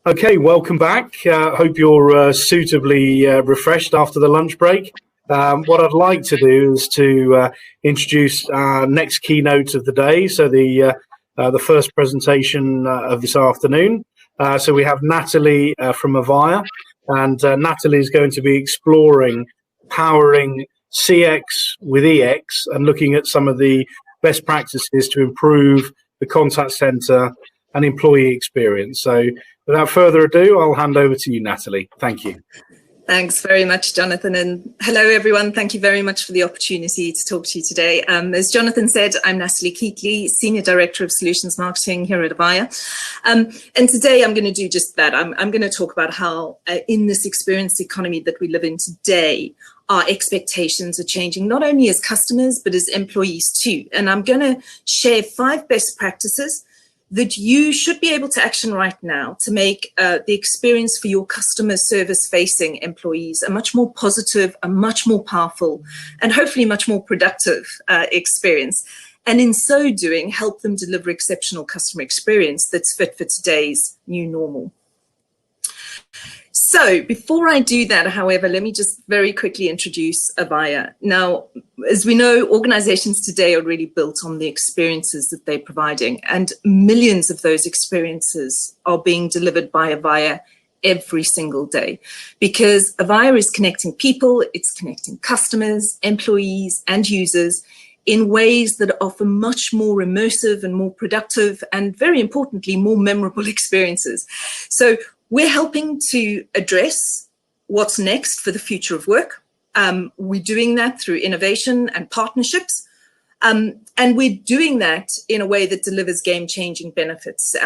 Okay, welcome back. Hope you're suitably refreshed after the lunch break. What I'd like to do is to introduce our next keynote of the day. So the first presentation of this afternoon. So we have Natalie from Avaya, and Natalie is going to be exploring powering CX with EX and looking at some of the best practices to improve the contact center and employee experience. So without further ado, I'll hand over to you, Natalie. Thank you. Thanks very much, Jonathan, and hello, everyone. Thank you very much for the opportunity to talk to you today. As Jonathan said, I'm Natalie Keightley, Senior Director of Solutions Marketing here at Avaya. And today I'm going to do just that. I'm going to talk about how in this experience economy that we live in today, our expectations are changing, not only as customers, but as employees too. And I'm going to share 5 best practices that you should be able to action right now to make the experience for your customer service facing employees a much more positive, a much more powerful, and hopefully much more productive experience. And in so doing, help them deliver exceptional customer experience that's fit for today's new normal. So before I do that, however, let me just very quickly introduce Avaya. Now, as we know, organizations today are really built on the experiences that they're providing, and millions of those experiences are being delivered by Avaya every single day, because Avaya is connecting people, it's connecting customers, employees, and users in ways that offer much more immersive and more productive, and very importantly, more memorable experiences. So we're helping to address what's next for the future of work. We're doing that through innovation and partnerships. And we're doing that in a way that delivers game-changing benefits.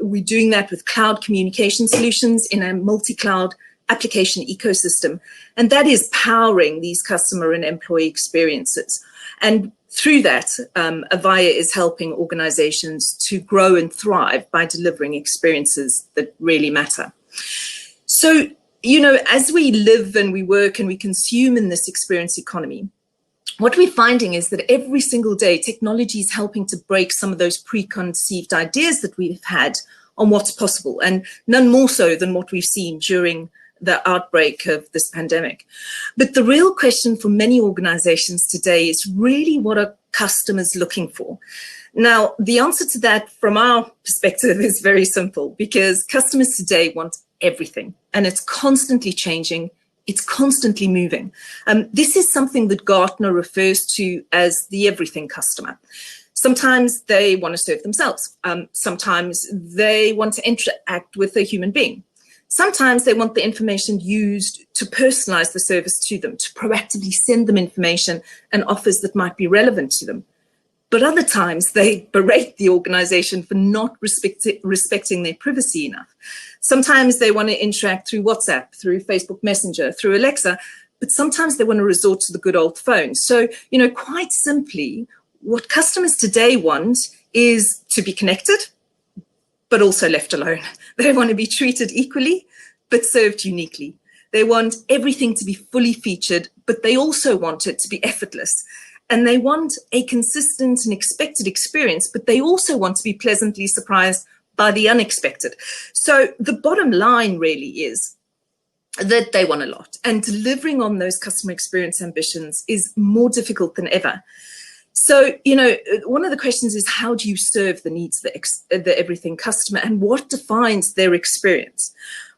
We're doing that with cloud communication solutions in a multi-cloud application ecosystem. And that is powering these customer and employee experiences. And through that, Avaya is helping organizations to grow and thrive by delivering experiences that really matter. So, you know, as we live and we work and we consume in this experience economy, what we're finding is that every single day, technology is helping to break some of those preconceived ideas that we've had on what's possible, and none more so than what we've seen during the outbreak of this pandemic. But the real question for many organizations today is really, what are customers looking for? Now, the answer to that from our perspective is very simple, because customers today want everything, and it's constantly changing. It's constantly moving. This is something that Gartner refers to as the everything customer. Sometimes they want to serve themselves. Sometimes they want to interact with a human being. Sometimes they want the information used to personalize the service to them, to proactively send them information and offers that might be relevant to them. But other times they berate the organization for not respecting their privacy enough. Sometimes they want to interact through WhatsApp, through Facebook Messenger, through Alexa, but sometimes they want to resort to the good old phone. So, you know, quite simply, what customers today want is to be connected, but also left alone. They want to be treated equally, but served uniquely. They want everything to be fully featured, but they also want it to be effortless. And they want a consistent and expected experience, but they also want to be pleasantly surprised by the unexpected. So the bottom line really is that they want a lot, and delivering on those customer experience ambitions is more difficult than ever. So, you know, one of the questions is, how do you serve the needs of the everything customer, and what defines their experience?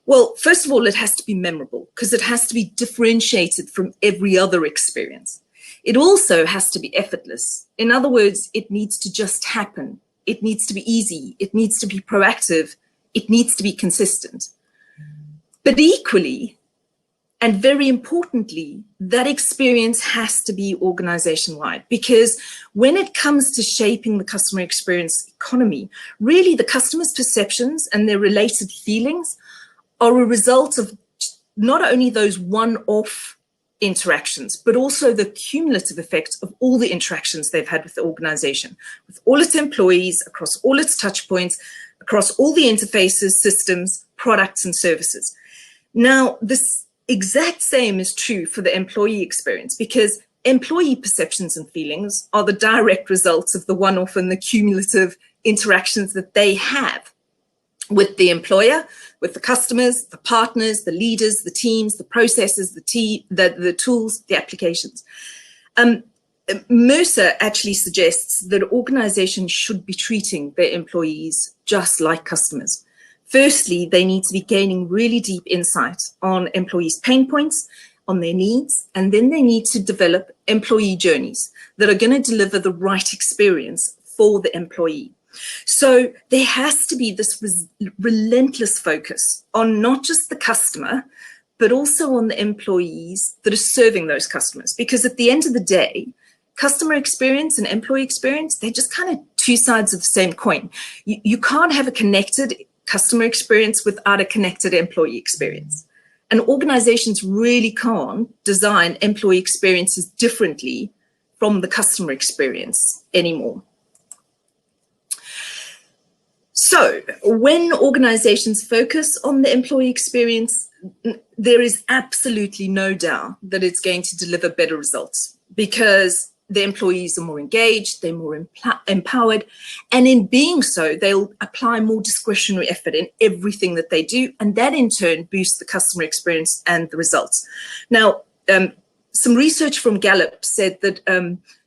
Well, first of all, it has to be memorable, because it has to be differentiated from every other experience. It also has to be effortless. In other words, it needs to just happen. It needs to be easy. It needs to be proactive. It needs to be consistent. But equally, and very importantly, that experience has to be organization-wide, because when it comes to shaping the customer experience economy, really the customer's perceptions and their related feelings are a result of not only those one-off interactions, but also the cumulative effect of all the interactions they've had with the organization, with all its employees, across all its touch points, across all the interfaces, systems, products, and services. Now, this exact same is true for the employee experience, because employee perceptions and feelings are the direct results of the one-off and the cumulative interactions that they have. with the employer, with the customers, the partners, the leaders, the teams, the processes, the tools, the applications. Mercer actually suggests that organizations should be treating their employees just like customers. Firstly, they need to be gaining really deep insight on employees' pain points, on their needs, and then they need to develop employee journeys that are going to deliver the right experience for the employee. So there has to be this relentless focus on not just the customer, but also on the employees that are serving those customers. Because at the end of the day, customer experience and employee experience, they're just kind of two sides of the same coin. You can't have a connected customer experience without a connected employee experience. And organizations really can't design employee experiences differently from the customer experience anymore. So when organizations focus on the employee experience, there is absolutely no doubt that it's going to deliver better results because the employees are more engaged, they're more empowered, and in being so, they'll apply more discretionary effort in everything that they do, and that in turn boosts the customer experience and the results. Now, some research from Gallup said that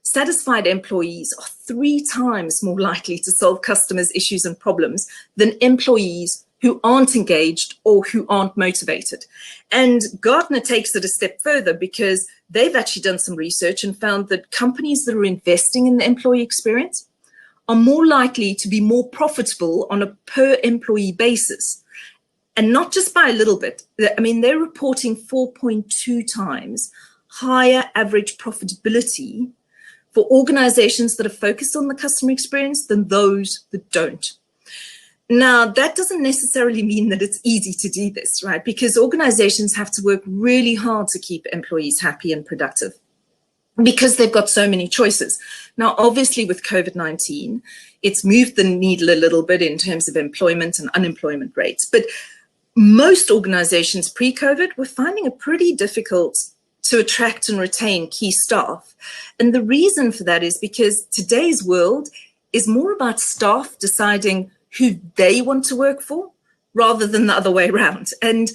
satisfied employees are 3 times more likely to solve customers' issues and problems than employees who aren't engaged or who aren't motivated. And Gartner takes it a step further because they've actually done some research and found that companies that are investing in the employee experience are more likely to be more profitable on a per employee basis. And not just by a little bit. I mean, they're reporting 4.2 times higher average profitability for organizations that are focused on the customer experience than those that don't. Now, that doesn't necessarily mean that it's easy to do this, right? Because organizations have to work really hard to keep employees happy and productive because they've got so many choices. Now, obviously, with COVID-19, it's moved the needle a little bit in terms of employment and unemployment rates. But most organizations pre-COVID were finding it pretty difficult to attract and retain key staff. And the reason for that is because today's world is more about staff deciding who they want to work for rather than the other way around. And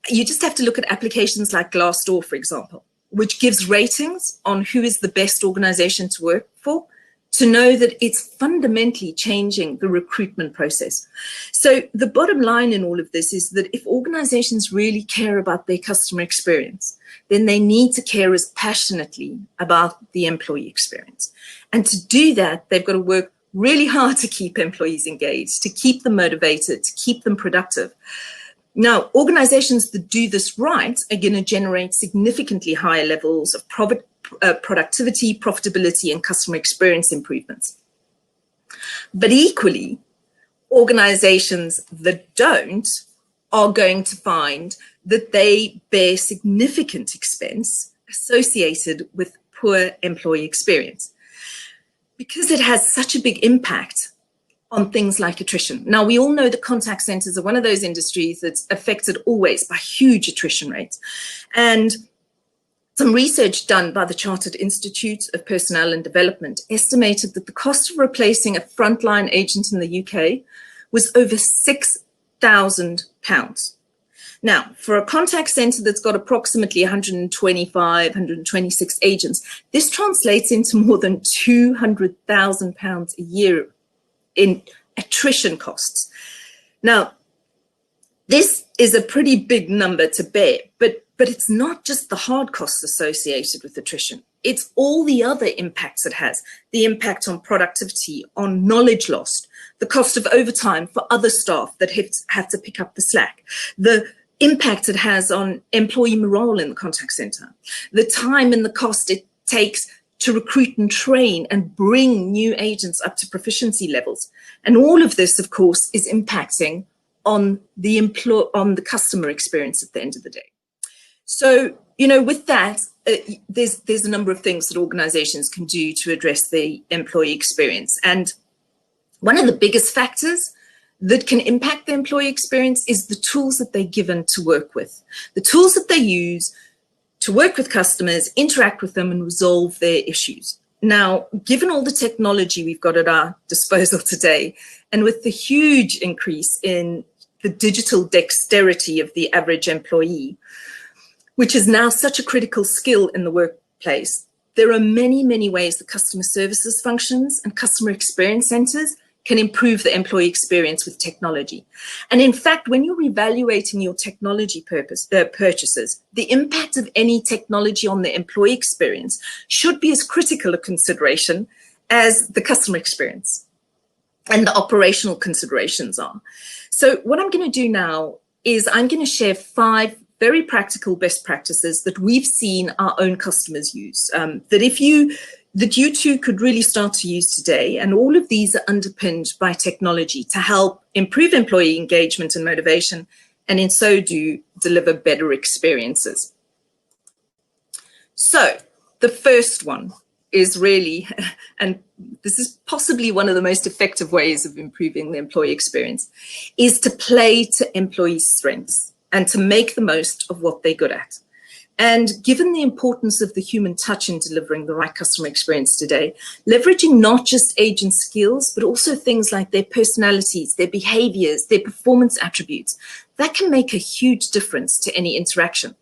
you just have to look at applications like Glassdoor, for example, which gives ratings on who is the best organization to work for, to know that it's fundamentally changing the recruitment process. So the bottom line in all of this is that if organizations really care about their customer experience, then they need to care as passionately about the employee experience. And to do that, they've got to work really hard to keep employees engaged, to keep them motivated, to keep them productive. Now, organizations that do this right are going to generate significantly higher levels of productivity, profitability, and customer experience improvements. But equally, organizations that don't are going to find that they bear significant expense associated with poor employee experience, because it has such a big impact on things like attrition. Now, we all know that contact centers are one of those industries that's affected always by huge attrition rates. And some research done by the Chartered Institute of Personnel and Development estimated that the cost of replacing a frontline agent in the UK was over £6,000. Now, for a contact center that's got approximately 125, 126 agents, this translates into more than £200,000 a year in attrition costs. Now, this is a pretty big number to bear, but it's not just the hard costs associated with attrition. It's all the other impacts it has, the impact on productivity, on knowledge lost, the cost of overtime for other staff that have to pick up the slack, the impact it has on employee morale in the contact center, the time and the cost it takes to recruit and train and bring new agents up to proficiency levels. And all of this, of course, is impacting on the customer experience at the end of the day. So, you know, with that, there's a number of things that organizations can do to address the employee experience. And one of the biggest factors that can impact the employee experience is the tools that they're given to work with, the tools that they use to work with customers, interact with them, and resolve their issues. Now, given all the technology we've got at our disposal today, and with the huge increase in the digital dexterity of the average employee, which is now such a critical skill in the workplace, there are many, many ways that customer services functions and customer experience centers can improve the employee experience with technology. And in fact, when you're evaluating your technology purchases, the impact of any technology on the employee experience should be as critical a consideration as the customer experience and the operational considerations are. So what I'm going to do now is I'm going to share 5 very practical best practices that we've seen our own customers use, that you too could really start to use today. And all of these are underpinned by technology to help improve employee engagement and motivation, and in so do deliver better experiences. So the first one is really, and this is possibly one of the most effective ways of improving the employee experience, is to play to employees' strengths and to make the most of what they're good at. And given the importance of the human touch in delivering the right customer experience today, leveraging not just agent skills, but also things like their personalities, their behaviors, their performance attributes, that can make a huge difference to any interaction.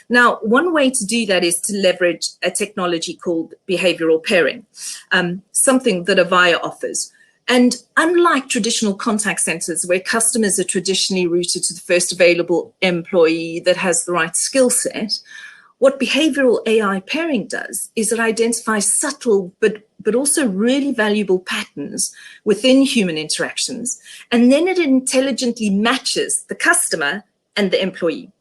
Now, one way to do that is to leverage a technology called behavioral pairing, something that Avaya offers. And unlike traditional contact centers where customers are traditionally routed to the first available employee that has the right skill set, what behavioral AI pairing does is it identifies subtle but also really valuable patterns within human interactions, and then it intelligently matches the customer and the employee.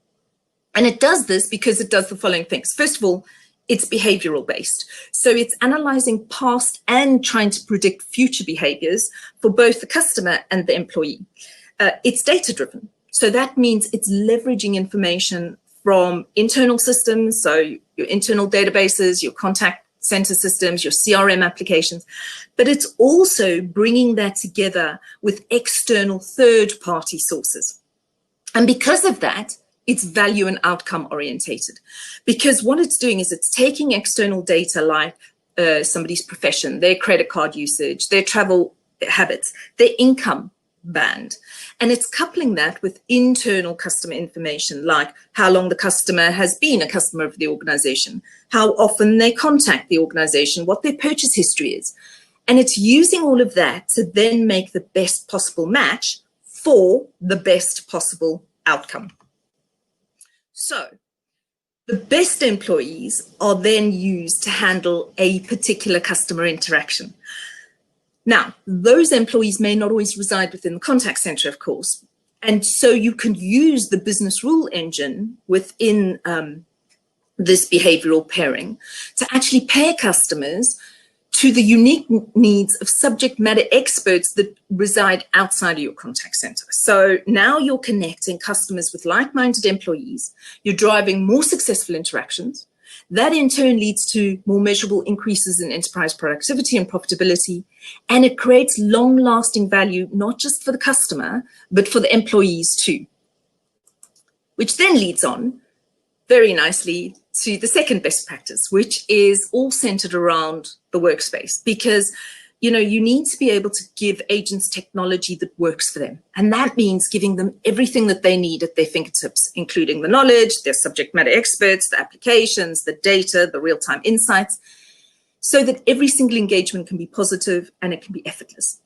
And it does this because it does the following things. First of all, it's behavioral based. So it's analyzing past and trying to predict future behaviors for both the customer and the employee. It's data driven. So that means it's leveraging information from internal systems, so your internal databases, your contact center systems, your CRM applications, but it's also bringing that together with external third-party sources. And because of that, it's value and outcome orientated, because what it's doing is it's taking external data like somebody's profession, their credit card usage, their travel habits, their income band, and it's coupling that with internal customer information like how long the customer has been a customer of the organization, how often they contact the organization, what their purchase history is. And it's using all of that to then make the best possible match for the best possible outcome. So the best employees are then used to handle a particular customer interaction. Now, those employees may not always reside within the contact center, of course. And so you can use the business rule engine within this behavioral pairing to actually pair customers to the unique needs of subject matter experts that reside outside of your contact center. So now you're connecting customers with like-minded employees. You're driving more successful interactions. That in turn leads to more measurable increases in enterprise productivity and profitability, and it creates long-lasting value, not just for the customer, but for the employees too. Which then leads on very nicely to the second best practice, which is all centered around the workspace, because you need to be able to give agents technology that works for them. And that means giving them everything that they need at their fingertips, including the knowledge, their subject matter experts, the applications, the data, the real-time insights, so that every single engagement can be positive and it can be effortless.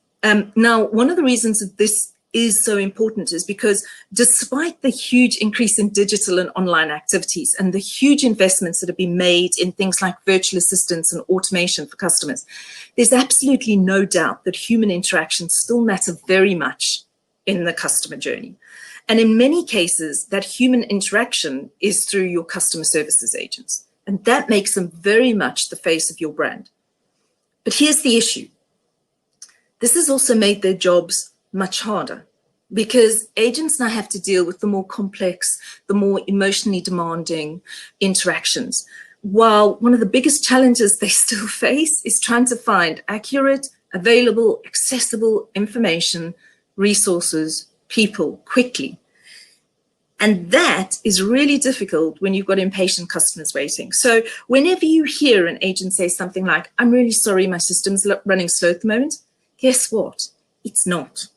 Now, one of the reasons that this is so important is because despite the huge increase in digital and online activities and the huge investments that have been made in things like virtual assistants and automation for customers, there's absolutely no doubt that human interactions still matter very much in the customer journey. And in many cases, that human interaction is through your customer services agents. And that makes them very much the face of your brand. But here's the issue. This has also made their jobs much harder, because agents now have to deal with the more complex, the more emotionally demanding interactions. While one of the biggest challenges they still face is trying to find accurate, available, accessible information, resources, people quickly. And that is really difficult when you've got impatient customers waiting. So whenever you hear an agent say something like, "I'm really sorry, my system's running slow at the moment," guess what? It's not.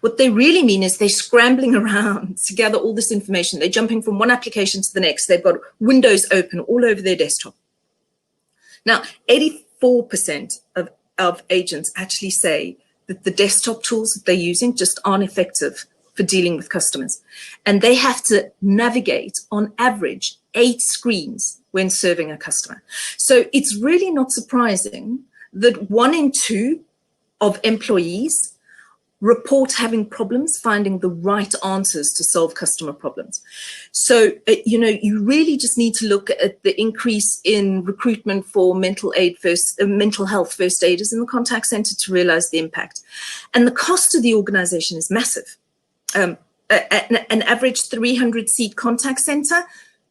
What they really mean is they're scrambling around to gather all this information. They're jumping from one application to the next. They've got windows open all over their desktop. Now, 84% of agents actually say that the desktop tools that they're using just aren't effective for dealing with customers. And they have to navigate, on average, 8 screens when serving a customer. So it's really not surprising that 1 in 2 of employees report having problems finding the right answers to solve customer problems. So, you really just need to look at the increase in recruitment for mental health first aiders in the contact center to realize the impact. And the cost to the organization is massive. An average 300-seat contact center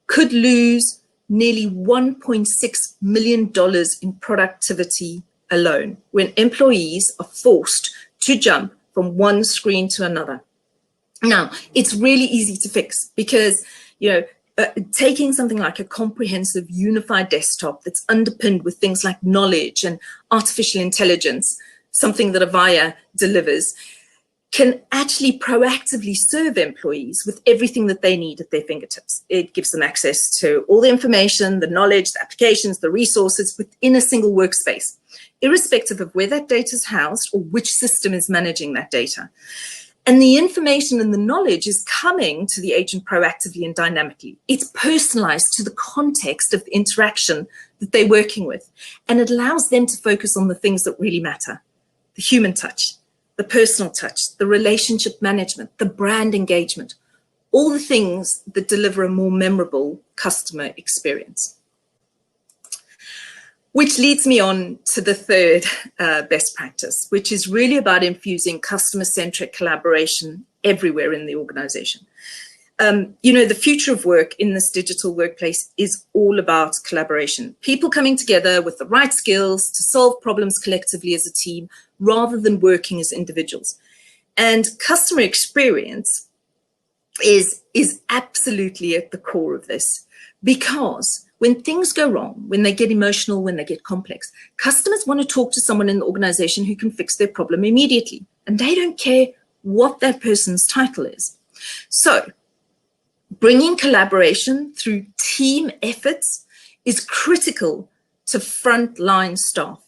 could lose nearly $1.6 million in productivity alone when employees are forced to jump from one screen to another. Now, it's really easy to fix because, taking something like a comprehensive unified desktop that's underpinned with things like knowledge and artificial intelligence, something that Avaya delivers, can actually proactively serve employees with everything that they need at their fingertips. It gives them access to all the information, the knowledge, the applications, the resources within a single workspace, irrespective of where that data is housed or which system is managing that data. And the information and the knowledge is coming to the agent proactively and dynamically. It's personalized to the context of the interaction that they're working with. And it allows them to focus on the things that really matter: the human touch, the personal touch, the relationship management, the brand engagement, all the things that deliver a more memorable customer experience. Which leads me on to the third best practice, which is really about infusing customer-centric collaboration everywhere in the organization. The future of work in this digital workplace is all about collaboration. People coming together with the right skills to solve problems collectively as a team rather than working as individuals. And customer experience is absolutely at the core of this, because when things go wrong, when they get emotional, when they get complex, customers want to talk to someone in the organization who can fix their problem immediately. And they don't care what that person's title is. So bringing collaboration through team efforts is critical to frontline staff.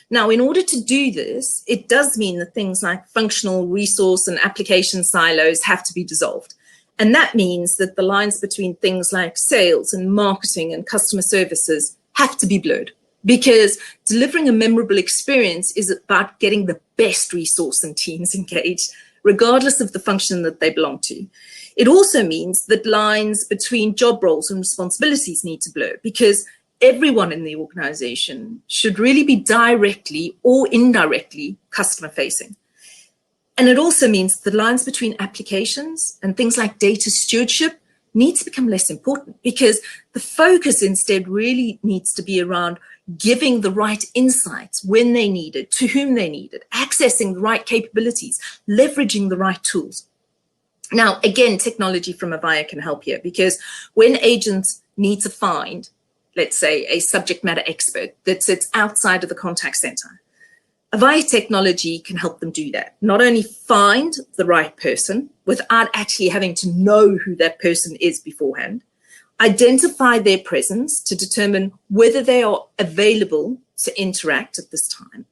Now, in order to do this, it does mean that things like functional resource and application silos have to be dissolved. And that means that the lines between things like sales and marketing and customer services have to be blurred, because delivering a memorable experience is about getting the best resource and teams engaged, regardless of the function that they belong to. It also means that lines between job roles and responsibilities need to blur, because everyone in the organization should really be directly or indirectly customer facing. And it also means the lines between applications and things like data stewardship need to become less important, because the focus instead really needs to be around giving the right insights when they need it, to whom they need it, accessing the right capabilities, leveraging the right tools. Now, again, technology from Avaya can help here, because when agents need to find, let's say, a subject matter expert that sits outside of the contact center, Avaya technology can help them do that. Not only find the right person without actually having to know who that person is beforehand, identify their presence to determine whether they are available to interact at this time,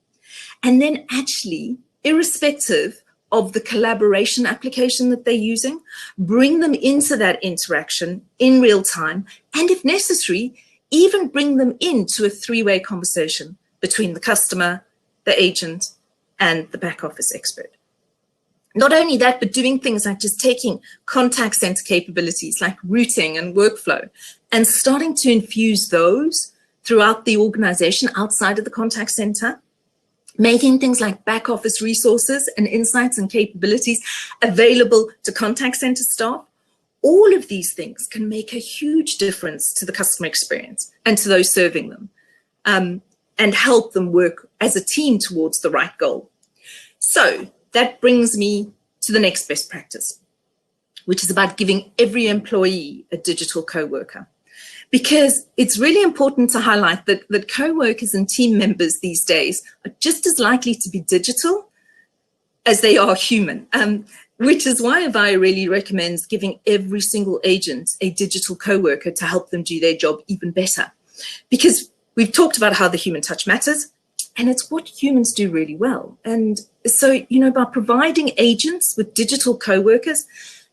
and then actually, irrespective of the collaboration application that they're using, bring them into that interaction in real time, and if necessary, even bring them into a three-way conversation between the customer, the agent, and the back office expert. Not only that, but doing things like just taking contact center capabilities like routing and workflow and starting to infuse those throughout the organization outside of the contact center, making things like back office resources and insights and capabilities available to contact center staff. All of these things can make a huge difference to the customer experience and to those serving them, and help them work as a team towards the right goal. So that brings me to the next best practice, which is about giving every employee a digital coworker. Because it's really important to highlight that coworkers and team members these days are just as likely to be digital as they are human, which is why Avaya really recommends giving every single agent a digital coworker to help them do their job even better. Because we've talked about how the human touch matters, and it's what humans do really well. And so, by providing agents with digital coworkers,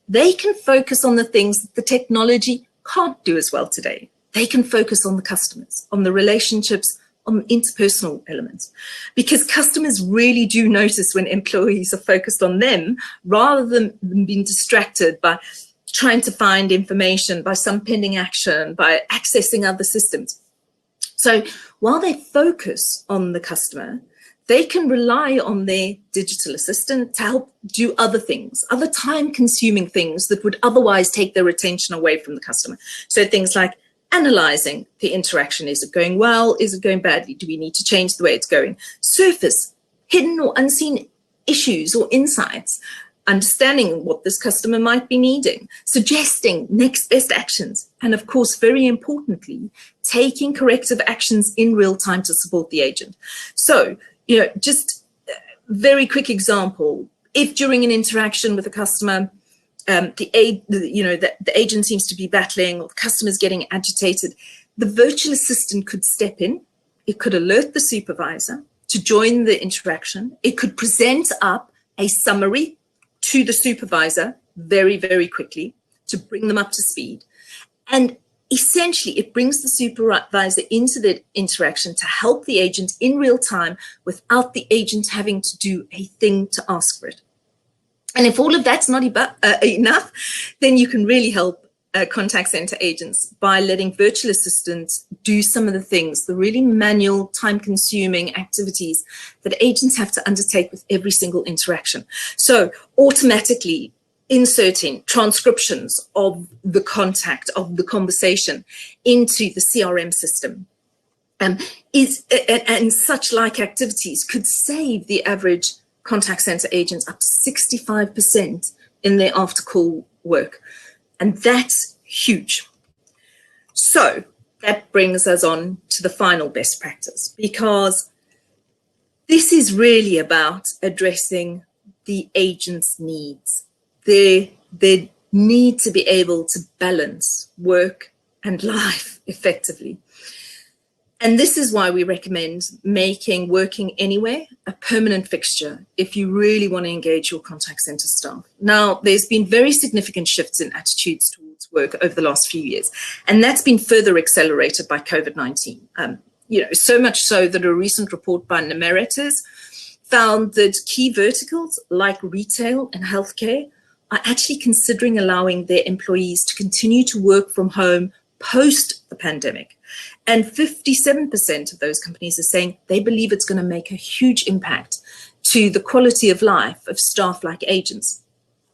they can focus on the things that the technology can't do as well today. They can focus on the customers, on the relationships, on interpersonal elements, because customers really do notice when employees are focused on them rather than being distracted by trying to find information, by some pending action, by accessing other systems. So while they focus on the customer, they can rely on their digital assistant to help do other things, other time-consuming things that would otherwise take their attention away from the customer. So things like analyzing the interaction. Is it going well? Is it going badly? Do we need to change the way it's going? Surface hidden or unseen issues or insights, understanding what this customer might be needing, suggesting next best actions, and of course, very importantly, taking corrective actions in real time to support the agent. So, just a very quick example. If during an interaction with a customer, the agent seems to be battling or the customer's getting agitated, the virtual assistant could step in. It could alert the supervisor to join the interaction. It could present up a summary to the supervisor very, very quickly to bring them up to speed. And essentially, it brings the supervisor into the interaction to help the agent in real time without the agent having to do a thing to ask for it. And if all of that's not enough, then you can really help contact center agents by letting virtual assistants do some of the things, the really manual, time-consuming activities that agents have to undertake with every single interaction. So automatically inserting transcriptions of the contact, of the conversation into the CRM system and such like activities could save the average contact center agents up to 65% in their after-call work. And that's huge. So that brings us on to the final best practice, because this is really about addressing the agent's needs. They need to be able to balance work and life effectively. And this is why we recommend making working anywhere a permanent fixture if you really want to engage your contact center staff. Now, there's been very significant shifts in attitudes towards work over the last few years, and that's been further accelerated by COVID-19. So much so that a recent report by Numeritas found that key verticals like retail and healthcare are actually considering allowing their employees to continue to work from home post the pandemic. And 57% of those companies are saying they believe it's going to make a huge impact to the quality of life of staff like agents,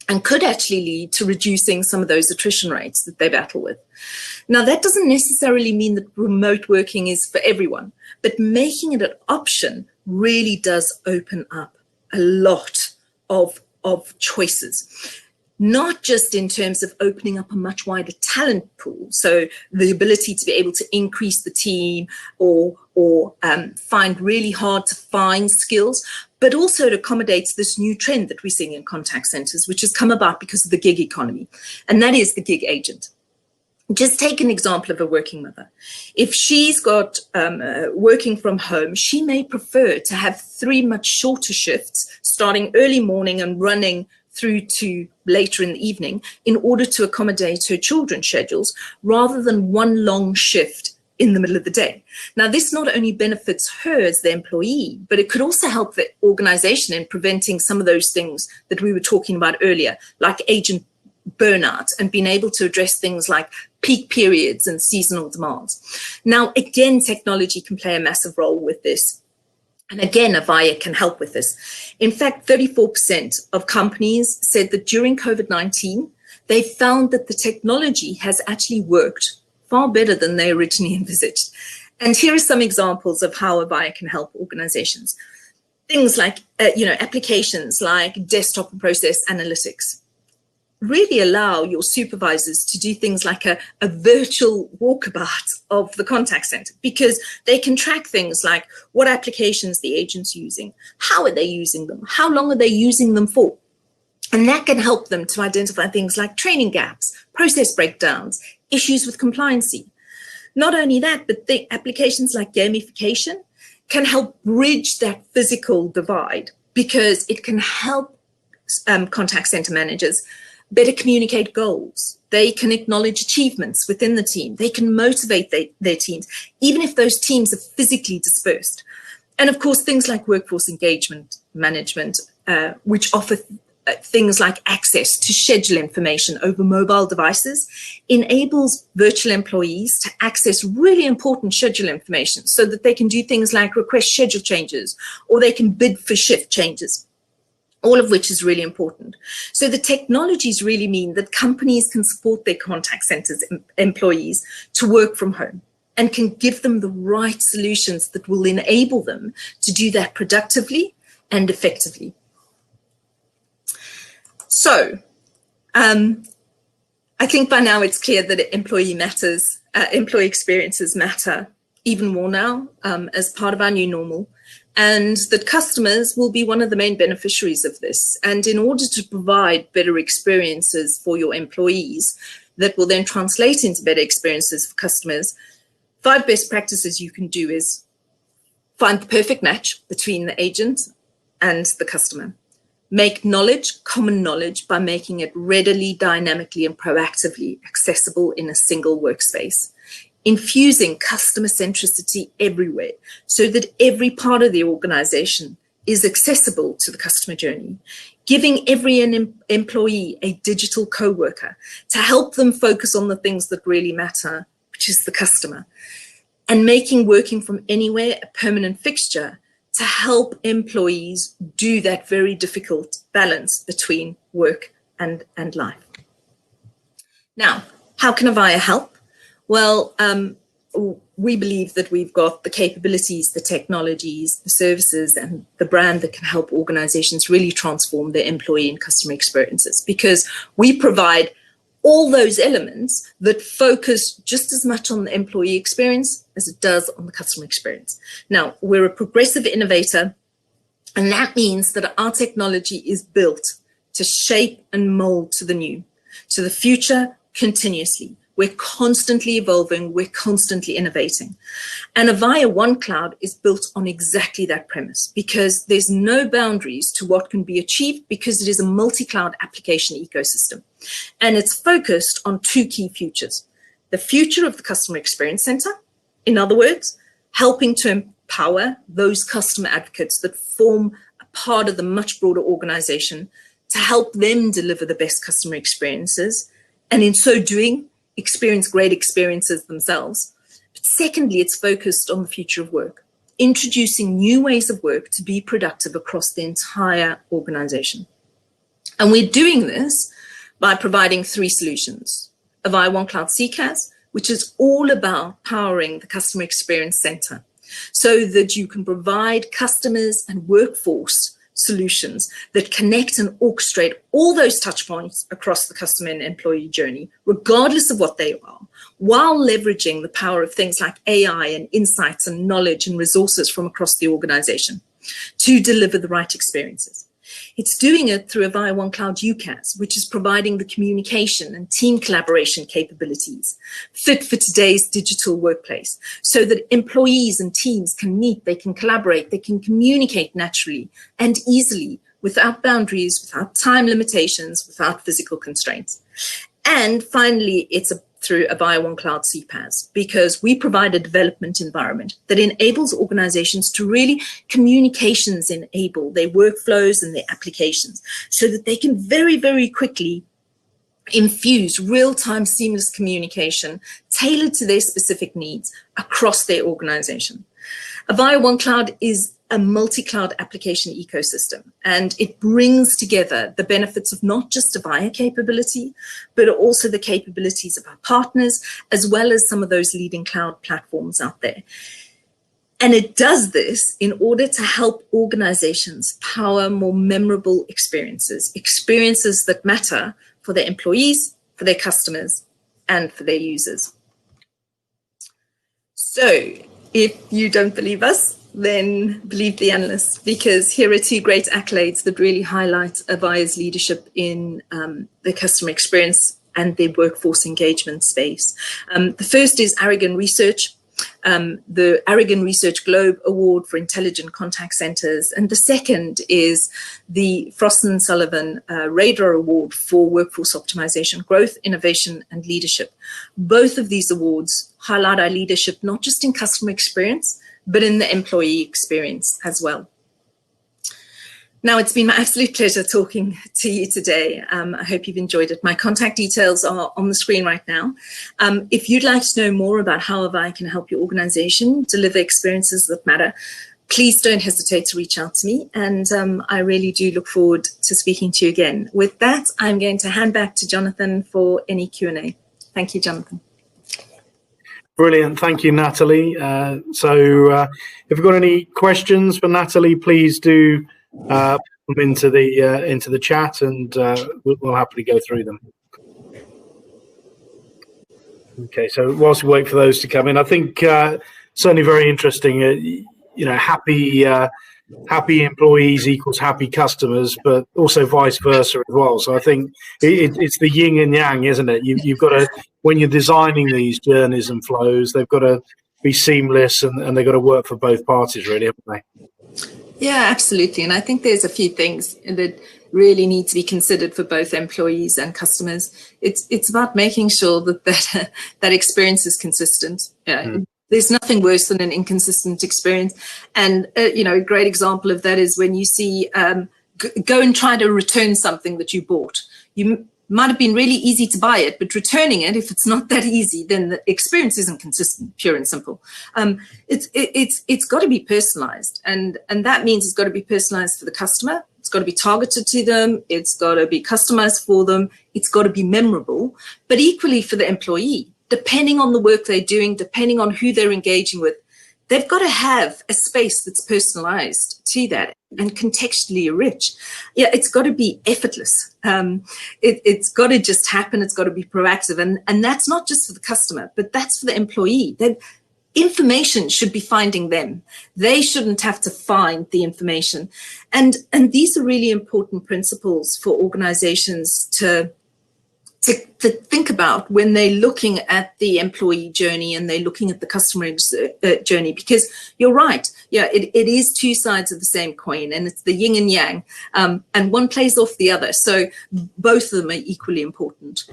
and could actually lead to reducing some of those attrition rates that they battle with. Now, that doesn't necessarily mean that remote working is for everyone, but making it an option really does open up a lot of choices. Not just in terms of opening up a much wider talent pool, so the ability to be able to increase the team or find really hard to find skills, but also it accommodates this new trend that we're seeing in contact centers, which has come about because of the gig economy, and that is the gig agent. Just take an example of a working mother. If she's got working from home, she may prefer to have 3 much shorter shifts starting early morning and running through to later in the evening in order to accommodate her children's schedules, rather than one long shift in the middle of the day. Now, this not only benefits her as the employee, but it could also help the organization in preventing some of those things that we were talking about earlier, like agent burnout, and being able to address things like peak periods and seasonal demands. Now, again, technology can play a massive role with this. And again, Avaya can help with this. In fact, 34% of companies said that during COVID-19, they found that the technology has actually worked far better than they originally envisaged. And here are some examples of how Avaya can help organizations. Things like, applications like desktop and process analytics, really allow your supervisors to do things like a virtual walkabout of the contact center, because they can track things like what applications the agent's using, how are they using them, how long are they using them for. And that can help them to identify things like training gaps, process breakdowns, issues with compliancy. Not only that, but the applications like gamification can help bridge that physical divide, because it can help contact center managers better communicate goals. They can acknowledge achievements within the team. They can motivate their teams, even if those teams are physically dispersed. And of course, things like workforce engagement management, which offer things like access to schedule information over mobile devices, enables virtual employees to access really important schedule information so that they can do things like request schedule changes, or they can bid for shift changes, all of which is really important. So the technologies really mean that companies can support their contact centers employees to work from home, and can give them the right solutions that will enable them to do that productively and effectively. So I think by now it's clear that employee experiences matter even more now as part of our new normal, and that customers will be one of the main beneficiaries of this. And in order to provide better experiences for your employees that will then translate into better experiences for customers, 5 best practices you can do is find the perfect match between the agent and the customer. Make knowledge common knowledge by making it readily, dynamically, and proactively accessible in a single workspace. Infusing customer centricity everywhere so that every part of the organization is accessible to the customer journey. Giving every employee a digital coworker to help them focus on the things that really matter, which is the customer. And making working from anywhere a permanent fixture to help employees do that very difficult balance between work and life. Now, how can Avaya help? Well, we believe that we've got the capabilities, the technologies, the services, and the brand that can help organizations really transform their employee and customer experiences, because we provide all those elements that focus just as much on the employee experience as it does on the customer experience. Now, we're a progressive innovator, and that means that our technology is built to shape and mold to the new, to the future continuously. We're constantly evolving, we're constantly innovating. And Avaya One Cloud is built on exactly that premise, because there's no boundaries to what can be achieved, because it is a multi-cloud application ecosystem. And it's focused on 2 key futures. The future of the customer experience center, in other words, helping to empower those customer advocates that form a part of the much broader organization to help them deliver the best customer experiences, and in so doing, experience great experiences themselves. But secondly, it's focused on the future of work, introducing new ways of work to be productive across the entire organization. And we're doing this by providing 3 solutions. Avaya One Cloud CCAAS, which is all about powering the customer experience center so that you can provide customers and workforce solutions that connect and orchestrate all those touch points across the customer and employee journey, regardless of what they are, while leveraging the power of things like AI and insights and knowledge and resources from across the organization to deliver the right experiences. It's doing it through Avaya One Cloud UCAAS, which is providing the communication and team collaboration capabilities fit for today's digital workplace, so that employees and teams can meet, they can collaborate, they can communicate naturally and easily, without boundaries, without time limitations, without physical constraints. And finally, it's through Avaya One Cloud CPaaS, because we provide a development environment that enables organizations to really communications enable their workflows and their applications, so that they can very, very quickly infuse real-time seamless communication tailored to their specific needs across their organization. Avaya One Cloud is a multi-cloud application ecosystem, and it brings together the benefits of not just Avaya capability, but also the capabilities of our partners, as well as some of those leading cloud platforms out there. And it does this in order to help organizations power more memorable experiences, experiences that matter for their employees, for their customers, and for their users. So if you don't believe us, then believe the analysts, because here are two great accolades that really highlight Avaya's leadership in the customer experience and the workforce engagement space. The first is Aragon Research, the Aragon Research Globe Award for Intelligent Contact Centers. And the second is the Frost & Sullivan Radar Award for Workforce Optimization, Growth, Innovation, and Leadership. Both of these awards highlight our leadership, not just in customer experience, but in the employee experience as well. Now, it's been my absolute pleasure talking to you today. I hope you've enjoyed it. My contact details are on the screen right now. If you'd like to know more about how Avaya can help your organization deliver experiences that matter, please don't hesitate to reach out to me. And I really do look forward to speaking to you again. With that, I'm going to hand back to Jonathan for any Q&A. Thank you, Jonathan. Brilliant. Thank you, Natalie. So if you've got any questions for Natalie, please do put them into the chat, and we'll happily go through them. Okay, so whilst we wait for those to come in, I think certainly very interesting. Happy employees equals happy customers, but also vice versa as well. So I think it's the yin and yang, isn't it? You've got to, when you're designing these journeys and flows, they've got to be seamless, and they've got to work for both parties, really, haven't they? Yeah, absolutely. And I think there's a few things that really need to be considered for both employees and customers. It's about making sure that experience is consistent. There's nothing worse than an inconsistent experience. And, a great example of that is when you see go and try to return something that you bought. You might have been really easy to buy it, but returning it, if it's not that easy, then the experience isn't consistent, pure and simple. It's got to be personalized. And that means it's got to be personalized for the customer. It's got to be targeted to them. It's got to be customized for them. It's got to be memorable, but equally for the employee. Depending on the work they're doing, depending on who they're engaging with, they've got to have a space that's personalized to that and contextually rich. Yeah, it's got to be effortless. It's got to just happen. It's got to be proactive. And that's not just for the customer, but that's for the employee. That information should be finding them. They shouldn't have to find the information. And these are really important principles for organizations to think about when they're looking at the employee journey and they're looking at the customer journey, because you're right. Yeah, it is two sides of the same coin, and it's the yin and yang, and one plays off the other. So both of them are equally important.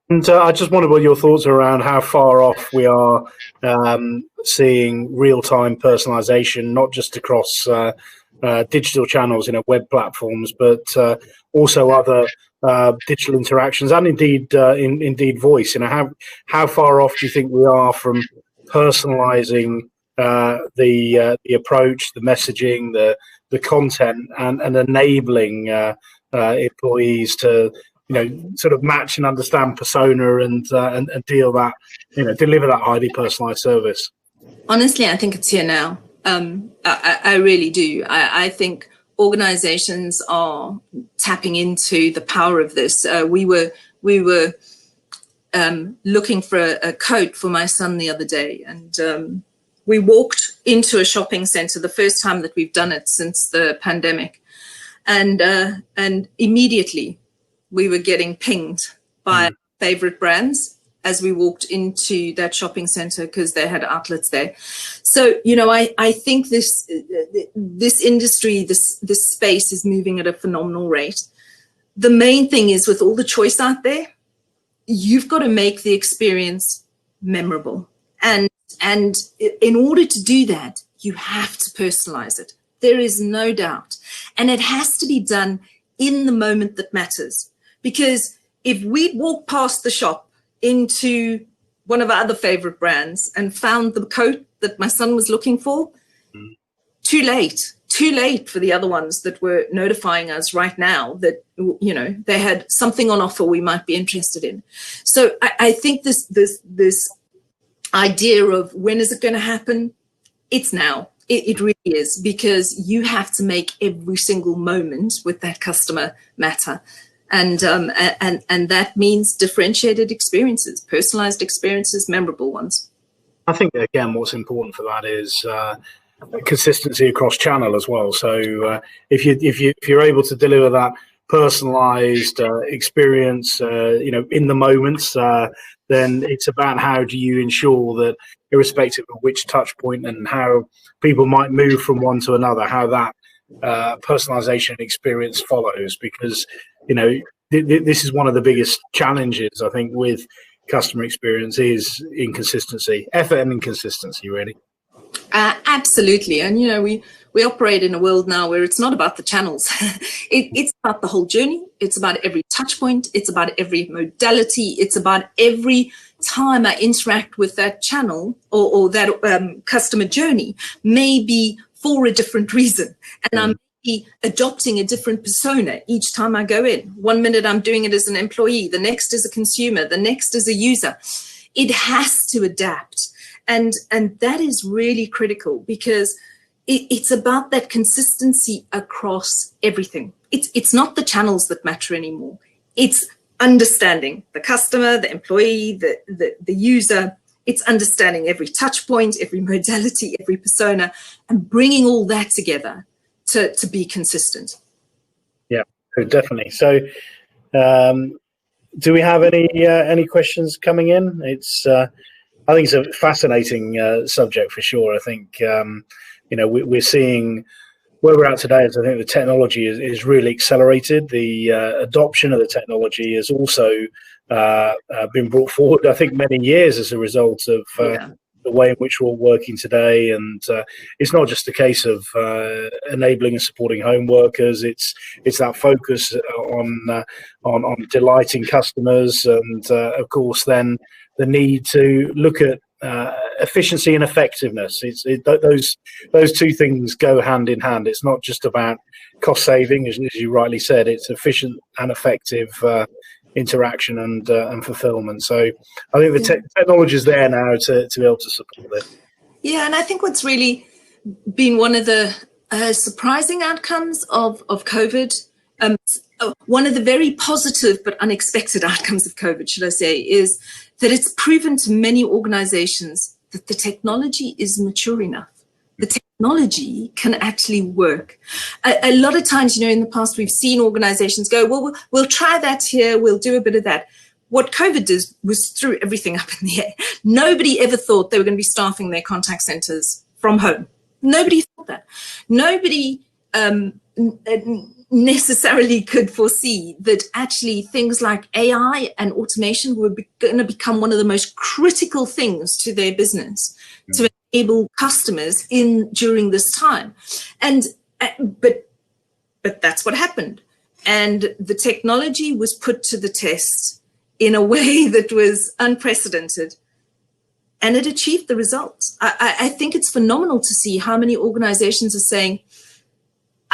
And I just wondered what your thoughts are around how far off we are seeing real-time personalization, not just across digital channels, web platforms, but also other digital interactions, and indeed voice. How far off do you think we are from personalizing the approach, the messaging, the content, and enabling employees to sort of match and understand persona and deliver that highly personalized service? Honestly, I think it's here now. I really do. I think organizations are tapping into the power of this. We were looking for a coat for my son the other day, and we walked into a shopping center, the first time that we've done it since the pandemic, and immediately we were getting pinged by favorite brands as we walked into that shopping center because they had outlets there. So, I think this industry, this space is moving at a phenomenal rate. The main thing is, with all the choice out there, you've got to make the experience memorable. And in order to do that, you have to personalize it. There is no doubt. And it has to be done in the moment that matters. Because if we walk past the shop into one of our other favorite brands and found the coat that my son was looking for, too late for the other ones that were notifying us right now that, they had something on offer we might be interested in. So I think this idea of when is it going to happen? It's now. It really is, because you have to make every single moment with that customer matter. And that means differentiated experiences, personalized experiences, memorable ones. I think, again, what's important for that is consistency across channel as well. So if you're able to deliver that personalized experience, in the moments, then it's about how do you ensure that, irrespective of which touch point and how people might move from one to another, how that personalization experience follows. Because this is one of the biggest challenges, I think, with customer experience is inconsistency, effort and inconsistency, really. Absolutely. And we operate in a world now where it's not about the channels. It's about the whole journey. It's about every touch point. It's about every modality. It's about every time I interact with that channel or that customer journey, maybe for a different reason. And I'm adopting a different persona each time I go in. 1 minute I'm doing it as an employee, the next as a consumer, the next as a user. It has to adapt. And that is really critical, because it's about that consistency across everything. It's not the channels that matter anymore. It's understanding the customer, the employee, the user. It's understanding every touch point, every modality, every persona, and bringing all that together to be consistent. Yeah, definitely. So do we have any questions coming in? I think it's a fascinating subject for sure. I think, we're seeing where we're at today is, I think the technology is really accelerated. The adoption of the technology has also been brought forward, I think, many years as a result of the way in which we're all working today. And it's not just a case of enabling and supporting home workers. It's that focus on delighting customers, and of course then the need to look at efficiency and effectiveness. Those two things go hand in hand. It's not just about cost saving, as you rightly said. It's efficient and effective interaction and fulfillment. So I think the technology is there now to be able to support it. Yeah, and I think what's really been one of the surprising outcomes of COVID, one of the very positive but unexpected outcomes of COVID, should I say, is that it's proven to many organizations that the technology is mature enough. The technology can actually work. A lot of times, in the past, we've seen organizations go, well, we'll try that here, we'll do a bit of that. What COVID did was threw everything up in the air. Nobody ever thought they were going to be staffing their contact centers from home. Nobody thought that. Nobody necessarily could foresee that actually things like AI and automation were going to become one of the most critical things to their business to enable customers during this time. And but that's what happened. And the technology was put to the test in a way that was unprecedented. And it achieved the results. I think it's phenomenal to see how many organizations are saying,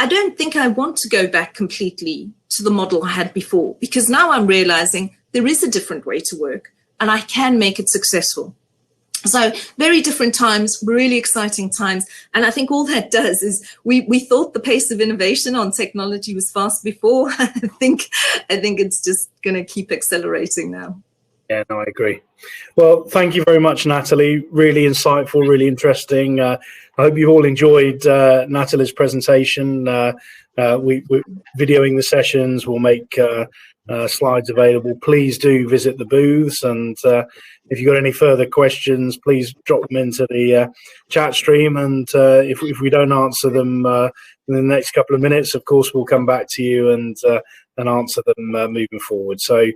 I don't think I want to go back completely to the model I had before, because now I'm realizing there is a different way to work and I can make it successful. So very different times, really exciting times. And I think all that does is we thought the pace of innovation on technology was fast before. I think it's just going to keep accelerating now. Yeah, no, I agree. Well, thank you very much, Natalie. Really insightful, really interesting. I hope you've all enjoyed Natalie's presentation. We're videoing the sessions. We'll make slides available. Please do visit the booths, and if you've got any further questions, please drop them into the chat stream. And if we don't answer them in the next couple of minutes, of course, we'll come back to you and answer them moving forward. So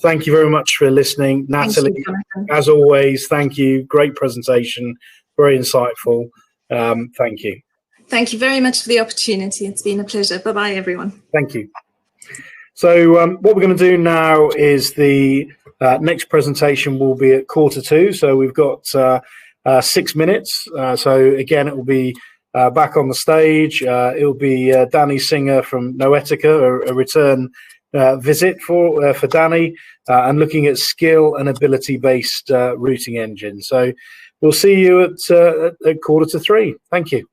thank you very much for listening. Natalie, as always, thank you. Great presentation, very insightful. Thank you. Thank you very much for the opportunity. It's been a pleasure. Bye-bye, everyone. Thank you. So what we're going to do now is the next presentation will be at 1:45. So we've got 6 minutes. So again, it will be back on the stage. It will be Danny Singer from Noetica, a return visit for Danny, and looking at skill and ability-based routing engine. So we'll see you at 2:45. Thank you.